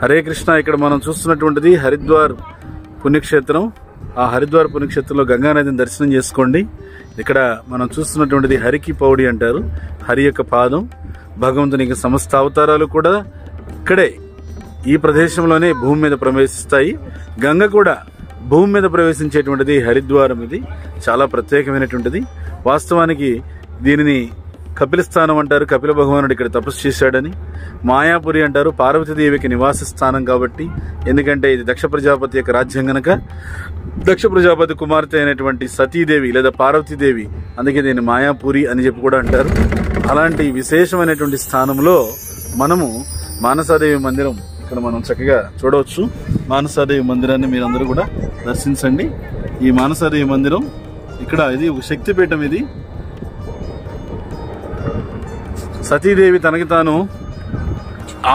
హరే కృష్ణ. ఇక్కడ మనం చూస్తున్నటువంటిది హరిద్వార్ పుణ్యక్షేత్రం. ఆ హరిద్వార్ పుణ్యక్షేత్రంలో గంగానదిని దర్శనం చేసుకోండి. ఇక్కడ మనం చూస్తున్నటువంటిది హరికి పౌడి అంటారు, హరి యొక్క పాదం. భగవంతునికి సమస్త అవతారాలు కూడా ఇక్కడే ఈ ప్రదేశంలోనే భూమి మీద ప్రవేశిస్తాయి. గంగ కూడా భూమి మీద ప్రవేశించేటువంటిది హరిద్వారం. ఇది చాలా ప్రత్యేకమైనటువంటిది. వాస్తవానికి దీనిని కపిల స్థానం అంటారు. కపిల భగవానుడు ఇక్కడ తపస్సు చేశాడని. మాయాపురి అంటారు, పార్వతీదేవికి నివాస స్థానం కాబట్టి. ఎందుకంటే ఇది దక్ష ప్రజాపతి యొక్క రాజ్యం గనక దక్ష ప్రజాపతి కుమార్తె అయినటువంటి సతీదేవి లేదా పార్వతీదేవి, అందుకే దీన్ని మాయాపురి అని చెప్పి కూడా అంటారు. అలాంటి విశేషమైనటువంటి స్థానంలో మనము మానసాదేవి మందిరం ఇక్కడ మనం చక్కగా చూడవచ్చు. మానసాదేవి మందిరాన్ని మీరందరూ కూడా దర్శించండి. ఈ మానసాదేవి మందిరం ఇక్కడ ఇది ఒక శక్తిపీఠం. ఇది సతీదేవి తనకి తాను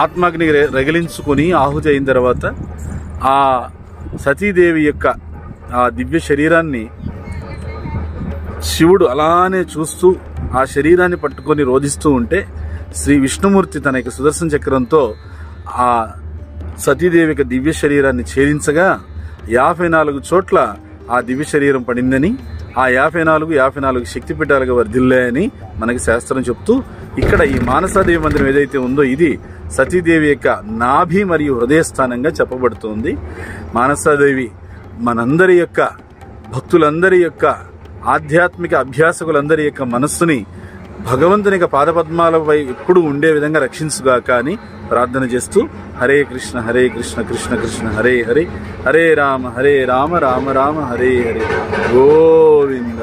ఆత్మాగ్ని రగిలించుకుని ఆహుతి అయిన తర్వాత ఆ సతీదేవి యొక్క ఆ దివ్య శరీరాన్ని శివుడు అలానే చూస్తూ ఆ శరీరాన్ని పట్టుకొని రోధిస్తూ ఉంటే శ్రీ విష్ణుమూర్తి తన యొక్క సుదర్శన చక్రంతో ఆ సతీదేవి యొక్క దివ్య శరీరాన్ని ఛేదించగా 54 చోట్ల ఆ దివ్య శరీరం పడిందని, ఆ 54 శక్తిపీఠాలుగా వర్ధిల్లాయని మనకి శాస్త్రం చెప్తూ, ఇక్కడ ఈ మానసాదేవి మందిరం ఏదైతే ఉందో ఇది సతీదేవి యొక్క నాభి మరియు హృదయస్థానంగా చెప్పబడుతుంది. మానసాదేవి మనందరి యొక్క భక్తులందరి యొక్క ఆధ్యాత్మిక అభ్యాసకులందరి యొక్క మనస్సుని భగవంతుని యొక్క పాదపద్మాలపై ఎప్పుడు ఉండే విధంగా రక్షించుగాక అని ప్రార్థన చేస్తూ హరే కృష్ణ కృష్ణ కృష్ణ హరే హరే, హరే రామ రామ రామ హరే హరే, గోవింద.